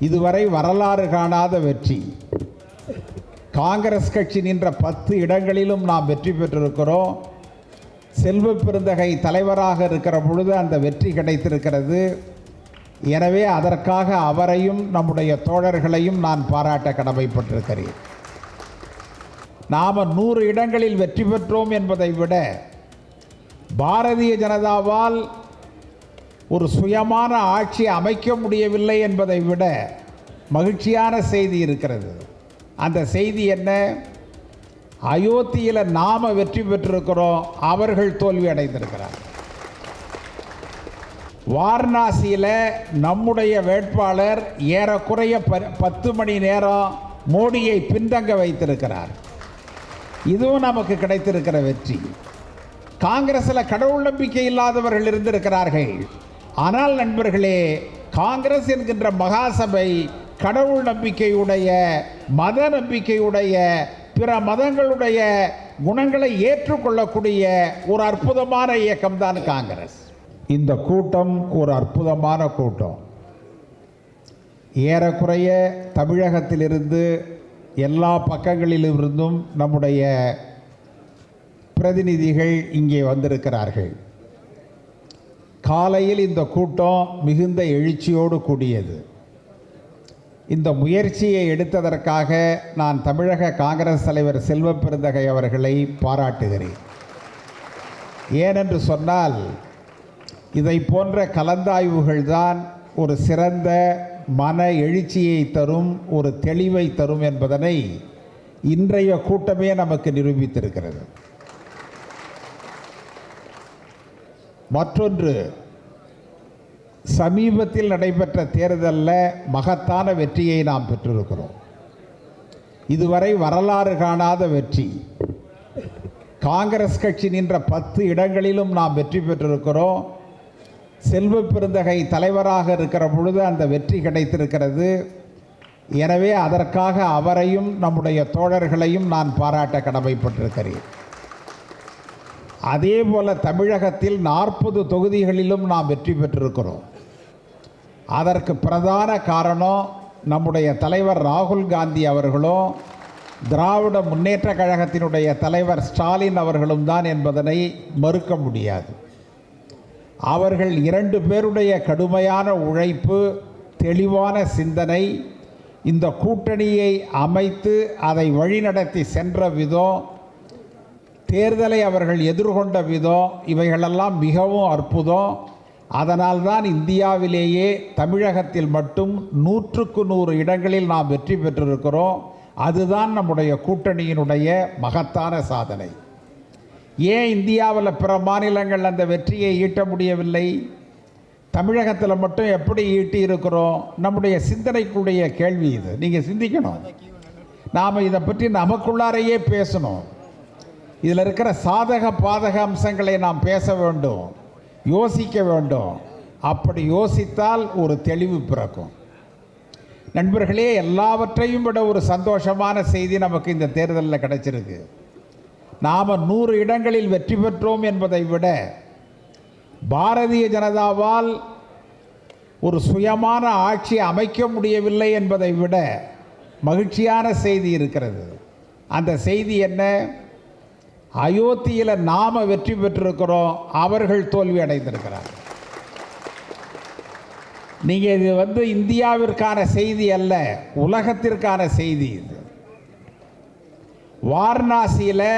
இதுவரை வரலாறு காணாத வெற்றி. காங்கிரஸ் கட்சி நின்ற 10 இடங்களிலும் நாம் வெற்றி பெற்றிருக்கிறோம். செல்வ பெருந்தகை தலைவராக இருக்கிற பொழுது அந்த வெற்றி கிடைத்திருக்கிறது. எனவே அதற்காக அவரையும் நம்முடைய தோழர்களையும் நான் பாராட்ட கடமைப்பட்டிருக்கிறேன். நாம் 100 இடங்களில் வெற்றி பெற்றோம் என்பதை விட பாரதிய ஜனதாவால் ஒரு சுயமான ஆட்சி அமைக்க முடியவில்லை என்பதை விட மகிழ்ச்சியான செய்தி இருக்கிறது. அந்த செய்தி என்ன? அயோத்தியில் நாம வெற்றி பெற்றிருக்கிறோம், அவர்கள் தோல்வி அடைந்திருக்கிறார். வாரணாசியில் நம்முடைய வேட்பாளர் ஏறக்குறைய 10 மணி நேரம் மோடியை பின்தங்க வைத்திருக்கிறார். இதுவும் நமக்கு கிடைத்திருக்கிற வெற்றி. காங்கிரஸில் கடவுள் நம்பிக்கை இல்லாதவர்கள் இருந்திருக்கிறார்கள். ஆனால் நண்பர்களே, காங்கிரஸ் என்கின்ற மகாசபை கடவுள் நம்பிக்கையுடைய, மத நம்பிக்கையுடைய, பிற மதங்களுடைய குணங்களை ஏற்றுக்கொள்ளக்கூடிய ஒரு அற்புதமான இயக்கம்தான் காங்கிரஸ். இந்த கூட்டம் ஒரு அற்புதமான கூட்டம். ஏறக்குறைய தமிழகத்திலிருந்து எல்லா பக்கங்களிலிருந்தும் நம்முடைய பிரதிநிதிகள் இங்கே வந்திருக்கிறார்கள். காலையில் இந்த கூட்டம் மிகுந்த எழுச்சியோடு கூடியது. இந்த முயற்சியை எடுத்ததற்காக நான் தமிழக காங்கிரஸ் தலைவர் செல்வ பெருந்தகை அவர்களை பாராட்டுகிறேன். ஏனென்று சொன்னால், இதை போன்ற கலந்தாய்வுகள் தான் ஒரு சிறந்த மன எழுச்சியை தரும், ஒரு தெளிவை தரும் என்பதனை இன்றைய கூட்டமே நமக்கு நிரூபித்திருக்கிறது. மற்றொன்று, சமீபத்தில் நடைபெற்ற தேர்தலில் மகத்தான வெற்றியை நாம் பெற்றிருக்கிறோம். இதுவரை வரலாறு காணாத வெற்றி. காங்கிரஸ் கட்சி நின்ற 10 இடங்களிலும் நாம் வெற்றி பெற்றிருக்கிறோம். செல்வ பெருந்தகை தலைவராக இருக்கிற பொழுது அந்த வெற்றி கிடைத்திருக்கிறது. எனவே அதற்காக அவரையும் நம்முடைய தோழர்களையும் நான் பாராட்ட கடமைப்பட்டிருக்கிறேன். அதே போல தமிழகத்தில் 40 தொகுதிகளிலும் நாம் வெற்றி பெற்றிருக்கிறோம். அதற்கு பிரதான காரணம் நம்முடைய தலைவர் ராகுல் காந்தி அவர்களும் திராவிட முன்னேற்ற கழகத்தினுடைய தலைவர் ஸ்டாலின் அவர்களும் தான் என்பதனை மறுக்க முடியாது. அவர்கள் 2 பேருடைய கடுமையான உழைப்பு, தெளிவான சிந்தனை, இந்த கூட்டணியை அமைத்து அதை வழிநடத்தி சென்ற விதம், தேர்தலை அவர்கள் எதிர்கொண்ட விதம், இவைகளெல்லாம் மிகவும் அற்புதம். அதனால்தான் இந்தியாவிலேயே தமிழகத்தில் மட்டும் 100க்கு 100 இடங்களில் நாம் வெற்றி பெற்றிருக்கிறோம். அதுதான் நம்முடைய கூட்டணியினுடைய மகத்தான சாதனை. ஏன் இந்தியாவில் பிற மாநிலங்கள் அந்த வெற்றியை ஈட்ட முடியவில்லை? தமிழகத்தில் மட்டும் எப்படி ஈட்டி இருக்கிறோம்? நம்முடைய சிந்தனைக்குடைய கேள்வி இது. நீங்கள் சிந்திக்கணும். நாம் இதை பற்றி நமக்குள்ளாரையே பேசணும். இதில் இருக்கிற சாதக பாதக அம்சங்களை நாம் பேச வேண்டும், யோசிக்க வேண்டும். அப்படி யோசித்தால் ஒரு தெளிவு பிறக்கும். நண்பர்களே, எல்லாவற்றையும் விட ஒரு சந்தோஷமான செய்தி நமக்கு இந்த தேர்தலில் கிடைச்சிருக்கு. நாம் 100 இடங்களில் வெற்றி பெற்றோம் என்பதை விட பாரதிய ஜனதாவால் ஒரு சுயமான ஆட்சி அமைக்க முடியவில்லை என்பதை விட மகிழ்ச்சியான செய்தி இருக்கிறது. அந்த செய்தி என்ன? அயோத்தியில் நாம வெற்றி பெற்றிருக்கிறோம், அவர்கள் தோல்வி அடைந்திருக்கிறார். நீங்கள் இது இந்தியாவிற்கான செய்தி அல்ல, உலகத்திற்கான செய்தி இது. வாரணாசியில்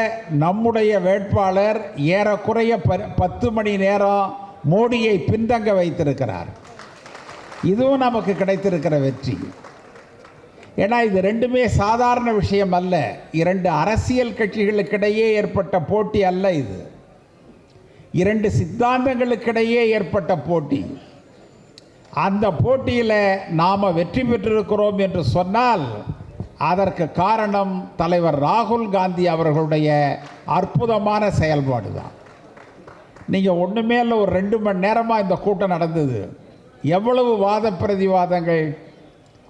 நம்முடைய வேட்பாளர் ஏறக்குறைய 10 மணி நேரம் மோடியை பின்தங்க வைத்திருக்கிறார். இதுவும் நமக்கு கிடைத்திருக்கிற வெற்றி. ஏன்னா இது ரெண்டுமே சாதாரண விஷயம் அல்ல. 2 அரசியல் கட்சிகளுக்கிடையே ஏற்பட்ட போட்டி அல்ல இது. 2 சித்தாந்தங்களுக்கிடையே ஏற்பட்ட போட்டி. அந்த போட்டியில் நாம் வெற்றி பெற்றிருக்கிறோம் என்று சொன்னால் அதற்கு காரணம் தலைவர் ராகுல் காந்தி அவர்களுடைய அற்புதமான செயல்பாடு தான். நீங்கள் ஒன்றுமே இல்லை, ஒரு 2 மணி நேரமாக இந்த கூட்டம் நடந்தது. எவ்வளவு வாத பிரதிவாதங்கள்!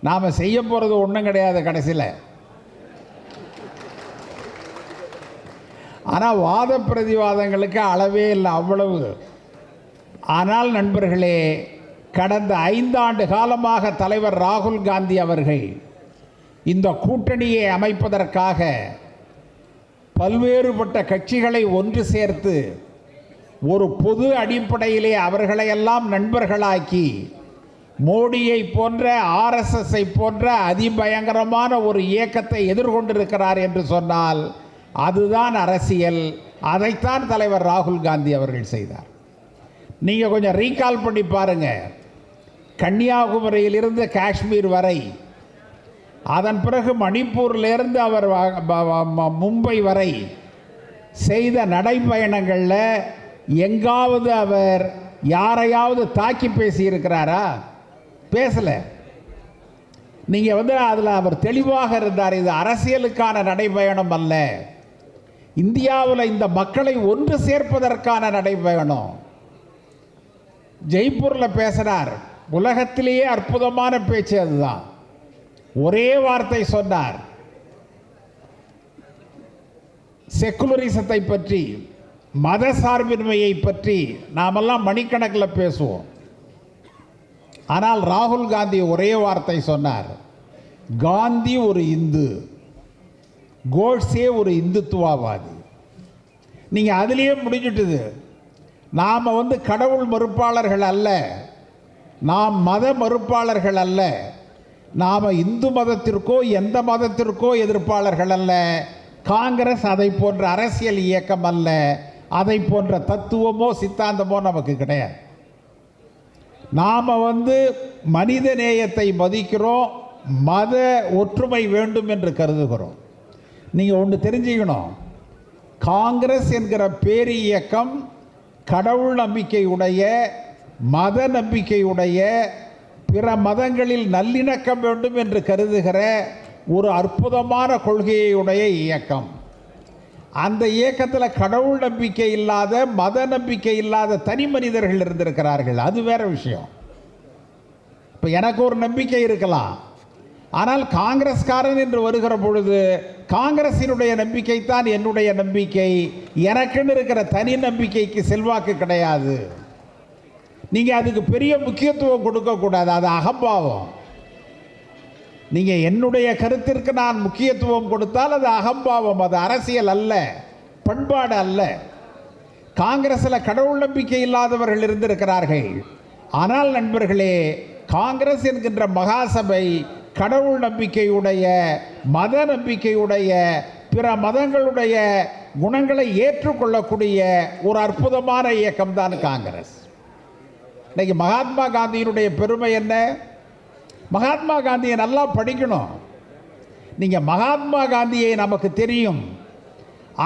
நாம் செய்ய போகிறது ஒன்றும் கிடையாது கடைசியில். ஆனால் வாத பிரதிவாதங்களுக்கு அளவே இல்லை, அவ்வளவு. ஆனால் நண்பர்களே, கடந்த 5 ஆண்டு காலமாக தலைவர் ராகுல் காந்தி அவர்கள் இந்த கூட்டணியை அமைப்பதற்காக பல்வேறுபட்ட கட்சிகளை ஒன்று சேர்த்து ஒரு பொது அடிப்படையிலே அவர்களையெல்லாம் நண்பர்களாக்கி மோடியை போன்ற ஆர்எஸ்எஸ்ஐ போன்ற அதிபயங்கரமான ஒரு இயக்கத்தை எதிர்கொண்டிருக்கிறார் என்று சொன்னால் அதுதான் அரசியல். அதைத்தான் தலைவர் ராகுல் காந்தி அவர்கள் செய்தார். நீங்கள் கொஞ்சம் ரீகால் பண்ணி பாருங்க. கன்னியாகுமரியிலிருந்து காஷ்மீர் வரை, அதன் பிறகு மணிப்பூரிலிருந்து அவர் மும்பை வரை செய்த நடைப்பயணங்களில் எங்காவது அவர் யாரையாவது தாக்கி பேசியிருக்கிறாரா? பேசலை. நீங்கள் அதில் அவர் தெளிவாக இருந்தார். இது அரசியலுக்கான நடைப்பயணம் அல்ல, இந்தியாவில் இந்த மக்களை ஒன்று சேர்ப்பதற்கான நடைப்பயணம். ஜெய்ப்பூரில் பேசினார். உலகத்திலேயே அற்புதமான பேச்சு அதுதான். ஒரே வார்த்தை சொன்னார், செக்குலரிசத்தை பற்றி, மத சார்பின்மையை பற்றி நாமெல்லாம் மணிக்கணக்கில் பேசுவோம். ஆனால் ராகுல் காந்தி ஒரே வார்த்தை சொன்னார், காந்தி ஒரு இந்து, கோட்ஸே ஒரு இந்துத்துவவாதி. நீங்கள் அதிலேயே முடிஞ்சிட்டுது. நாம் கடவுள் மறுப்பாளர்கள் அல்ல, நாம் மத மறுப்பாளர்கள் அல்ல, நாம் இந்து மதத்திற்கோ எந்த மதத்திற்கோ எதிர்ப்பாளர்கள் அல்ல. காங்கிரஸ் அதை போன்ற அரசியல் இயக்கம் அல்ல, அதை போன்ற தத்துவமோ சித்தாந்தமோ நமக்கு கிடையாது. நாம் மனித நேயத்தை மதிக்கிறோம், மத ஒற்றுமை வேண்டும் என்று கருதுகிறோம். நீங்கள் ஒன்று தெரிஞ்சுக்கணும், காங்கிரஸ் என்கிற பேர் இயக்கம் கடவுள் நம்பிக்கையுடைய, மத நம்பிக்கையுடைய, பிற மதங்களில் நல்லிணக்கம் வேண்டும் என்று கருதுகிற ஒரு அற்புதமான கொள்கையுடைய இயக்கம். அந்த இயக்கத்தில் கடவுள் நம்பிக்கை இல்லாத, மத நம்பிக்கை இல்லாத தனி மனிதர்கள் இருந்திருக்கிறார்கள். அது வேற விஷயம். இப்போ எனக்கு ஒரு நம்பிக்கை இருக்கலாம், ஆனால் காங்கிரஸ்காரன் என்று வருகிற பொழுது காங்கிரசினுடைய நம்பிக்கை தான் என்னுடைய நம்பிக்கை. எனக்குன்னு இருக்கிற தனி நம்பிக்கைக்கு செல்வாக்கு கிடையாது. நீங்கள் அதுக்கு பெரிய முக்கியத்துவம் கொடுக்கக்கூடாது, அது அகம்பாவம். நீங்கள் என்னுடைய கருத்திற்கு நான் முக்கியத்துவம் கொடுத்தால் அது அகம்பாவம், அது அரசியல் அல்ல, பண்பாடு அல்ல. காங்கிரஸில் கடவுள் நம்பிக்கை இல்லாதவர்கள் இருந்திருக்கிறார்கள். ஆனால் நண்பர்களே, காங்கிரஸ் என்கின்ற மகாசபை கடவுள் நம்பிக்கையுடைய, மத நம்பிக்கையுடைய, பிற மதங்களுடைய குணங்களை ஏற்றுக்கொள்ளக்கூடிய ஒரு அற்புதமான இயக்கம்தான் காங்கிரஸ். இன்னைக்கு மகாத்மா காந்தியினுடைய பெருமை என்ன? மகாத்மா காந்தியை நல்லா படிக்கணும். நீங்கள் மகாத்மா காந்தியை நமக்கு தெரியும்,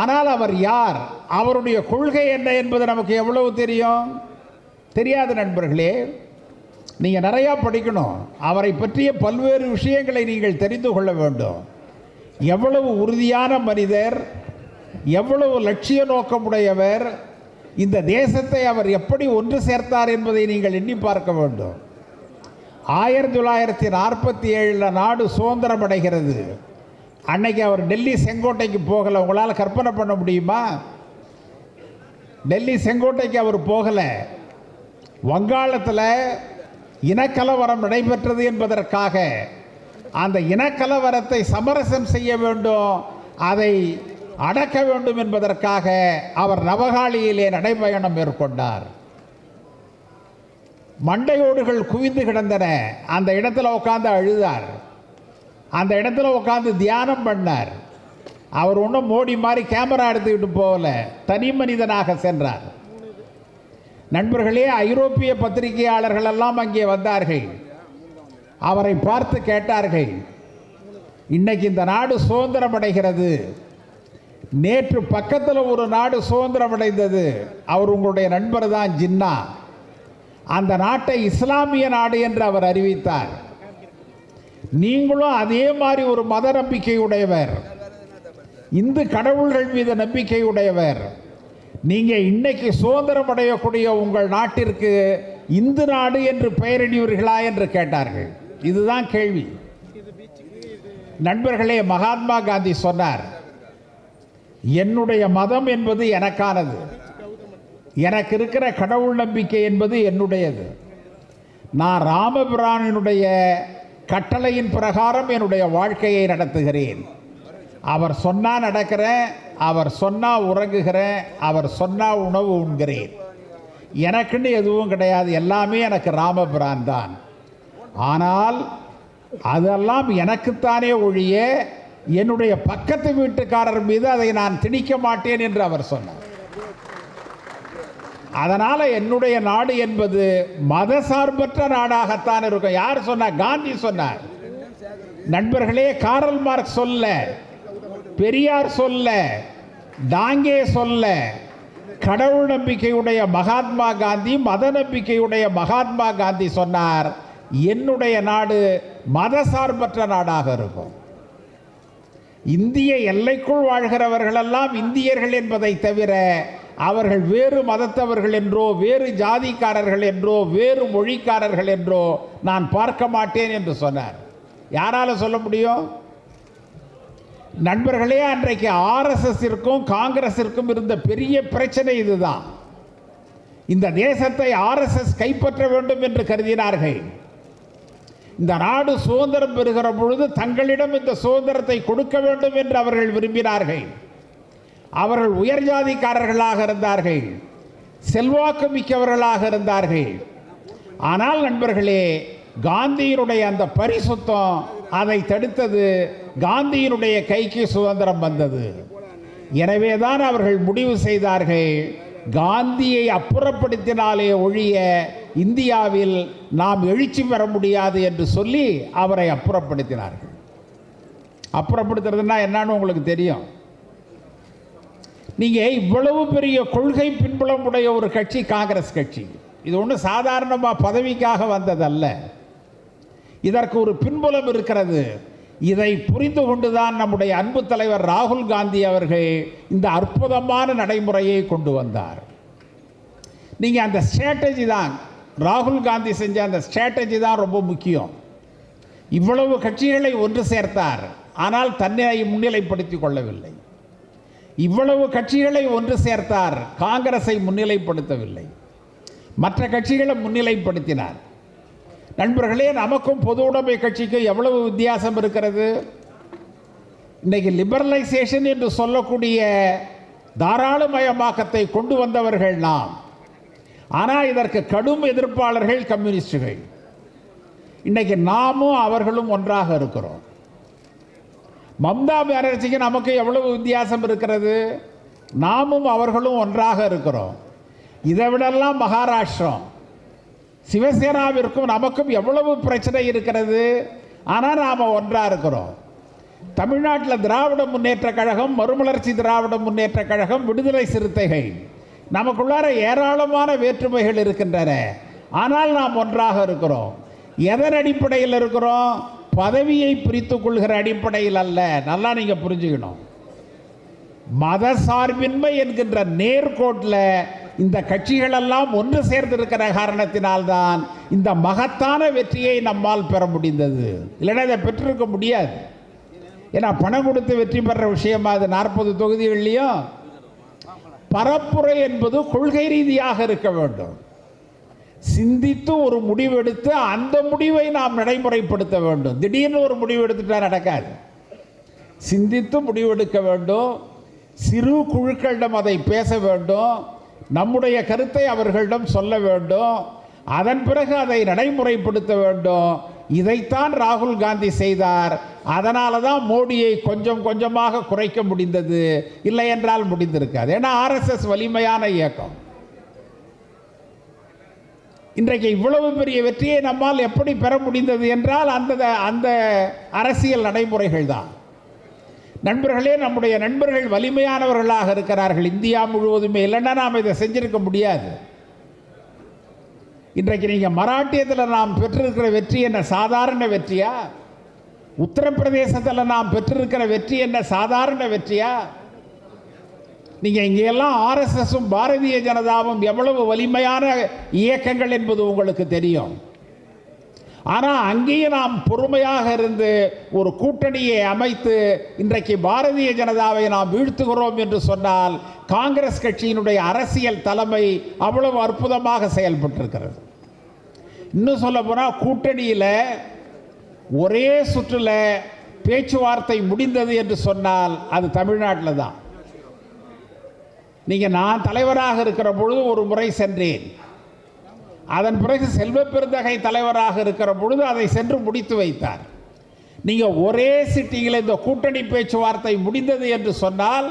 ஆனால் அவர் யார், அவருடைய கொள்கை என்ன என்பது நமக்கு எவ்வளவு தெரியும்? தெரியாது நண்பர்களே. நீங்கள் நிறையா படிக்கணும். அவரை பற்றிய பல்வேறு விஷயங்களை நீங்கள் தெரிந்து கொள்ள வேண்டும். எவ்வளவு உறுதியான மனிதர், எவ்வளவு லட்சிய நோக்கமுடையவர், இந்த தேசத்தை அவர் எப்படி ஒன்று சேர்த்தார் என்பதை நீங்கள் எண்ணி பார்க்க வேண்டும். 1947 நாடு சுதந்திரம் அடைகிறது. அன்னைக்கு அவர் டெல்லி செங்கோட்டைக்கு போகலை. உங்களால் கற்பனை பண்ண முடியுமா? டெல்லி செங்கோட்டைக்கு அவர் போகலை. வங்காளத்தில் இனக்கலவரம் நடைபெற்றது என்பதற்காக அந்த இனக்கலவரத்தை சமரசம் செய்ய வேண்டும், அதை அடக்க வேண்டும் என்பதற்காக அவர் நவகாளியிலே நடைபயணம் மேற்கொண்டார். மண்டையோடுகள் குவிந்து கிடந்தன. அந்த இடத்துல உட்காந்து அழுதார், அந்த இடத்துல உட்காந்து தியானம் பண்ணார். அவர் ஒன்றும் மோடி மாதிரி கேமரா எடுத்துக்கிட்டு போகல, தனி மனிதனாக சென்றார். நண்பர்களே, ஐரோப்பிய பத்திரிகையாளர்கள் எல்லாம் அங்கே வந்தார்கள். அவரை பார்த்து கேட்டார்கள், இன்னைக்கு இந்த நாடு சுதந்திரம் அடைகிறது, நேற்று பக்கத்தில் ஒரு நாடு சுதந்திரம் அடைந்தது, அவர் உங்களுடைய நண்பர் தான் ஜின்னா, அந்த நாட்டை இஸ்லாமிய நாடு என்று அவர் அறிவித்தார். நீங்களும் அதே மாதிரி ஒரு மத நம்பிக்கையுடையவர், இந்து கடவுள்கள் மீது நம்பிக்கையுடையவர், நீங்கள் இன்னைக்கு சுதந்திரம் அடையக்கூடிய உங்கள் நாட்டிற்கு இந்து நாடு என்று பெயரிடுவீர்களா என்று கேட்டார்கள். இதுதான் கேள்வி. நண்பர்களே, மகாத்மா காந்தி சொன்னார், என்னுடைய மதம் என்பது எனக்கானது, எனக்கு இருக்கிற கடவுள் நம்பிக்கை என்பது என்னுடையது. நான் ராமபிரானினுடைய கட்டளையின் பிரகாரம் என்னுடைய வாழ்க்கையை நடத்துகிறேன். அவர் சொன்னா நடக்கிறேன், அவர் சொன்னா உறங்குகிறேன், அவர் சொன்னா உணவு உண்கிறேன். எனக்குன்னு எதுவும் கிடையாது, எல்லாமே எனக்கு ராமபிரான் தான். ஆனால் அதெல்லாம் எனக்குத்தானே ஒழிய என்னுடைய பக்கத்து வீட்டுக்காரர் மீது அதை நான் திணிக்க மாட்டேன் என்று அவர் சொன்னார். அதனால் என்னுடைய நாடு என்பது மதசார்பற்ற நாடாகத்தான் இருக்கும். யார் சொன்னார்? காந்தி சொன்னார். நண்பர்களே, காரல் மார்க்ஸ் சொல்ல, பெரியார் சொல்ல, டாங்கே சொல்ல, கடவுள் நம்பிக்கையுடைய மகாத்மா காந்தி, மத நம்பிக்கையுடைய மகாத்மா காந்தி சொன்னார், என்னுடைய நாடு மதசார்பற்ற நாடாக இருக்கும். இந்திய எல்லைக்குள் வாழ்கிறவர்களெல்லாம் இந்தியர்கள் என்பதை தவிர அவர்கள் வேறு மதத்தவர்கள் என்றோ, வேறு ஜாதிக்காரர்கள் என்றோ, வேறு மொழிக்காரர்கள் என்றோ நான் பார்க்க மாட்டேன் என்று சொன்னார். யாரால சொல்ல முடியும்? நண்பர்களே, அன்றைக்கு ஆர்எஸ்எஸ்ஸிற்கும் காங்கிரஸிற்கும் இருந்த பெரிய பிரச்சனை இதுதான். இந்த தேசத்தை ஆர்எஸ்எஸ் கைப்பற்ற வேண்டும் என்று கருதினார்கள். இந்த நாடு சுதந்திரம் பெறுகிற பொழுது தங்களிடம் இந்த சுதந்திரத்தை கொடுக்க வேண்டும் என்று அவர்கள் விரும்பினார்கள். அவர்கள் உயர் ஜாதிக்காரர்களாக இருந்தார்கள், செல்வாக்கு மிக்கவர்களாக இருந்தார்கள். ஆனால் நண்பர்களே, காந்தியினுடைய அந்த பரிசுத்தம் அதை தடுத்தது. காந்தியினுடைய கைக்கு சுதந்திரம் வந்தது. எனவேதான் அவர்கள் முடிவு செய்தார்கள், காந்தியை அப்புறப்படுத்தினாலே ஒழிய இந்தியாவில் நாம் எழுச்சி பெற முடியாது என்று சொல்லி அவரை அப்புறப்படுத்தினார்கள். அப்புறப்படுத்துறதுன்னா என்னன்னு உங்களுக்கு தெரியும். நீங்கள் இவ்வளவு பெரிய கொள்கை பின்புலம் உடைய ஒரு கட்சி காங்கிரஸ் கட்சி. இது ஒன்றும் சாதாரணமாக பதவிக்காக வந்ததல்ல. இதற்கு ஒரு பின்புலம் இருக்கிறது. இதை புரிந்து கொண்டுதான் நம்முடைய அன்பு தலைவர் ராகுல் காந்தி அவர்கள் இந்த அற்புதமான நடைமுறையை கொண்டு வந்தார். நீங்கள் அந்த ஸ்ட்ராட்டஜி தான், ராகுல் காந்தி செஞ்ச அந்த ஸ்ட்ராட்டஜி தான் ரொம்ப முக்கியம். இவ்வளவு கட்சிகளை ஒன்று சேர்த்தார், ஆனால் தன்னை முன்னிலைப்படுத்திக் கொள்ளவில்லை. இவ்வளவு கட்சிகளை ஒன்று சேர்த்தார், காங்கிரஸை முன்னிலைப்படுத்தவில்லை, மற்ற கட்சிகளை முன்னிலைப்படுத்தினார். நண்பர்களே, நமக்கும் பொது உடைமை கட்சிக்கும் எவ்வளவு வித்தியாசம் இருக்கிறது. இன்றைக்கு லிபரலைசேஷன் என்று சொல்லக்கூடிய தாராளமயமாக்கத்தை கொண்டு வந்தவர்கள் நாம். ஆனால் இதற்கு கடும் எதிர்ப்பாளர்கள் கம்யூனிஸ்டுகள். இன்றைக்கு நாமும் அவர்களும் ஒன்றாக இருக்கிறோம். மம்தா பானர்ஜிக்கு நமக்கு எவ்வளவு வித்தியாசம் இருக்கிறது. நாமும் அவர்களும் ஒன்றாக இருக்கிறோம். இதை விடலாம் மகாராஷ்டிரம், சிவசேனாவிற்கும் நமக்கும் எவ்வளவு பிரச்சனை இருக்கிறது. ஆனால் நாம் ஒன்றாக இருக்கிறோம். தமிழ்நாட்டில் திராவிட முன்னேற்ற கழகம், மறுமலர்ச்சி திராவிட முன்னேற்ற கழகம், விடுதலை சிறுத்தைகள், நமக்குள்ளார ஏராளமான வேற்றுமைகள் இருக்கின்றன. ஆனால் நாம் ஒன்றாக இருக்கிறோம். எதன் அடிப்படையில் இருக்கிறோம்? பதவியை பிரித்து கொள்கிற அடிப்படையில் அல்ல. நல்லா நீங்கள் புரிஞ்சுக்கணும். மத சார்பின்மை என்கின்ற நேர்கோட்டில் இந்த கட்சிகளெல்லாம் ஒன்று சேர்ந்திருக்கிற காரணத்தினால்தான் இந்த மகத்தான வெற்றியை நம்மால் பெற முடிந்தது. இல்லைன்னா இதை பெற்றிருக்க முடியாது. ஏன்னா பணம் கொடுத்து வெற்றி பெற விஷயமா அது 40 தொகுதிகள்லையும் பரப்புரை என்பது கொள்கை ரீதியாக இருக்க வேண்டும். சிந்தித்து ஒரு முடிவெடுத்து அந்த முடிவை நாம் நடைமுறைப்படுத்த வேண்டும். திடீர்னு ஒரு முடிவு எடுத்துட்டா நடக்காது. சிந்தித்து முடிவெடுக்க வேண்டும். சிறு குழுக்களிடம் அதை பேச வேண்டும். நம்முடைய கருத்தை அவர்களிடம் சொல்ல வேண்டும். அதன் பிறகு அதை நடைமுறைப்படுத்த வேண்டும். இதைத்தான் ராகுல் காந்தி செய்தார். அதனால தான் மோடியை கொஞ்சம் கொஞ்சமாக குறைக்க முடிந்தது. இல்லை என்றால் முடிந்திருக்காது. ஏன்னா ஆர்எஸ்எஸ் வலிமையான இயக்கம். இன்றைக்கு இவ்வளவு பெரிய வெற்றியை நம்மால் எப்படி பெற முடிந்தது என்றால் அந்த அரசியல் நடைமுறைகள் தான். நண்பர்களே, நம்முடைய நண்பர்கள் வலிமையானவர்களாக இருக்கிறார்கள் இந்தியா முழுவதுமே. இல்லைன்னா நாம் இதை செஞ்சிருக்க முடியாது. இன்றைக்கு நீங்கள் மராட்டியத்தில் நாம் பெற்றிருக்கிற வெற்றி என்ன சாதாரண வெற்றியா? உத்தரப்பிரதேசத்தில் நாம் பெற்றிருக்கிற வெற்றி என்ன சாதாரண வெற்றியா? நீங்கள் இங்கெல்லாம் ஆர்எஸ்எஸும் பாரதிய ஜனதாவும் எவ்வளவு வலிமையான இயக்கங்கள் என்பது உங்களுக்கு தெரியும். ஆனால் அங்கேயும் நாம் பொறுமையாக இருந்து ஒரு கூட்டணியை அமைத்து இன்றைக்கு பாரதிய ஜனதாவை நாம் வீழ்த்துகிறோம் என்று சொன்னால் காங்கிரஸ் கட்சியினுடைய அரசியல் தலைமை அவ்வளவு அற்புதமாக செயல்பட்டிருக்கிறது. இன்னும் சொல்ல போனால் கூட்டணியில் ஒரே சுற்றில் பேச்சுவார்த்தை முடிந்தது என்று சொன்னால் அது தமிழ்நாட்டில் தான். நீங்கள் நான் தலைவராக இருக்கிற பொழுது ஒரு முறை சென்றேன். அதன் பிறகு செல்வ பெருந்தகை தலைவராக இருக்கிற பொழுது அதை சென்று முடித்து வைத்தார். நீங்கள் ஒரே சிட்டிங்கில் இந்த கூட்டணி பேச்சுவார்த்தை முடிந்தது என்று சொன்னால்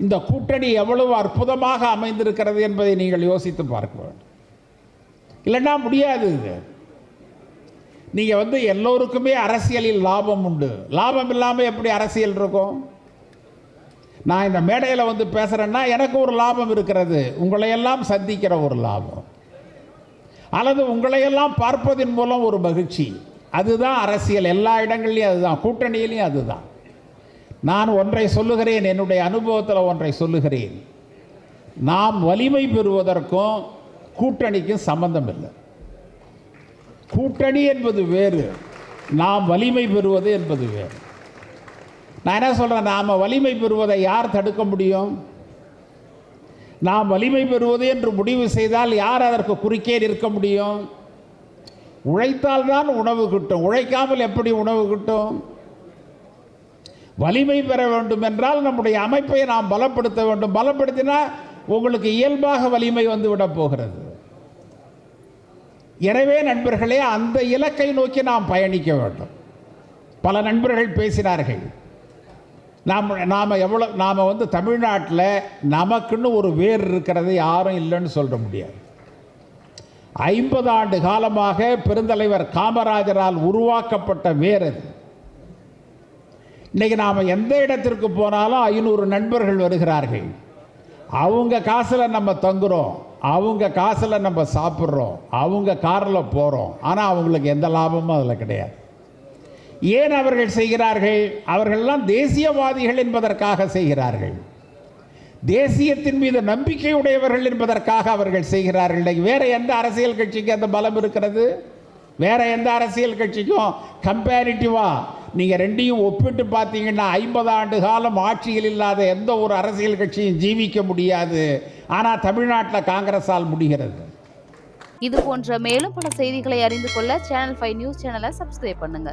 இந்த கூட்டணி எவ்வளவு அற்புதமாக அமைந்திருக்கிறது என்பதை நீங்கள் யோசித்து பார்க்க வேண்டும். இல்லைன்னா முடியாது. நீங்கள் எல்லோருக்குமே அரசியலில் லாபம் உண்டு. லாபம் இல்லாமல் எப்படி அரசியல் இருக்கும்? நான் இந்த மேடையில் பேசுகிறேன்னா எனக்கு ஒரு லாபம் இருக்கிறது, உங்களையெல்லாம் சந்திக்கிற ஒரு லாபம், அல்லது உங்களையெல்லாம் பார்ப்பதன் மூலம் ஒரு மகிழ்ச்சி. அதுதான் அரசியல். எல்லா இடங்கள்லையும் அதுதான், கூட்டணியிலையும் அதுதான். நான் ஒன்றை சொல்லுகிறேன், என்னுடைய அனுபவத்தில் ஒன்றை சொல்லுகிறேன். நாம் வலிமை பெறுவதற்கும் கூட்டணிக்கும் சம்பந்தம் இல்லை. கூட்டணி என்பது வேறு, நாம் வலிமை பெறுவது என்பது வேறு. நான் என்ன சொல்கிறேன், நாம் வலிமை பெறுவதை யார் தடுக்க முடியும்? நாம் வலிமை பெறுவது என்று முடிவு செய்தால் யார் அதற்கு குறுக்கே நிற்க முடியும்? உழைத்தால் தான் உணவு கிட்டும், உழைக்காமல் எப்படி உணவு கிட்டும்? வலிமை பெற வேண்டும் என்றால் நம்முடைய அமைப்பை நாம் பலப்படுத்த வேண்டும். பலப்படுத்தினால் உங்களுக்கு இயல்பாக வலிமை வந்துவிட போகிறது. எனவே நண்பர்களே, அந்த இலக்கை நோக்கி நாம் பயணிக்க வேண்டும். பல நண்பர்கள் பேசினார்கள், நாம் தமிழ்நாட்டில் நமக்குன்னு ஒரு வேர் இருக்கிறது யாரும் இல்லைன்னு சொல்ல முடியாது. 50 ஆண்டு காலமாக பெருந்தலைவர் காமராஜரால் உருவாக்கப்பட்ட வேர் அது. இன்றைக்கி நாம் எந்த இடத்திற்கு போனாலும் 500 நண்பர்கள் வருகிறார்கள். அவங்க காசில் நம்ம தங்குறோம், அவங்க காசில் நம்ம சாப்பிட்றோம், அவங்க காரில் போகிறோம். ஆனால் அவங்களுக்கு எந்த லாபமும் அதில் கிடையாது. ஏன் அவர்கள் செய்கிறார்கள்? அவர்களெல்லாம் தேசியவாதிகள் என்பதற்காக செய்கிறார்கள். தேசியத்தின் மீது நம்பிக்கை உடையவர்கள் என்பதற்காக அவர்கள் செய்கிறார்கள். வேறு எந்த அரசியல் கட்சிக்கு அந்த பலம் இருக்கிறது? வேறு எந்த அரசியல் கட்சிக்கும் கம்பேரிட்டிவாக நீங்கள் ரெண்டையும் ஒப்பிட்டு பார்த்தீங்கன்னா 50 ஆண்டு காலம் ஆட்சியில் இல்லாத எந்த ஒரு அரசியல் கட்சியும் ஜீவிக்க முடியாது. ஆனால் தமிழ்நாட்டில் காங்கிரஸால் முடிகிறது. இது போன்ற மேலும் பல செய்திகளை அறிந்து கொள்ள சேனல் 5 நியூஸ் சேனலை சப்ஸ்கிரைப் பண்ணுங்க.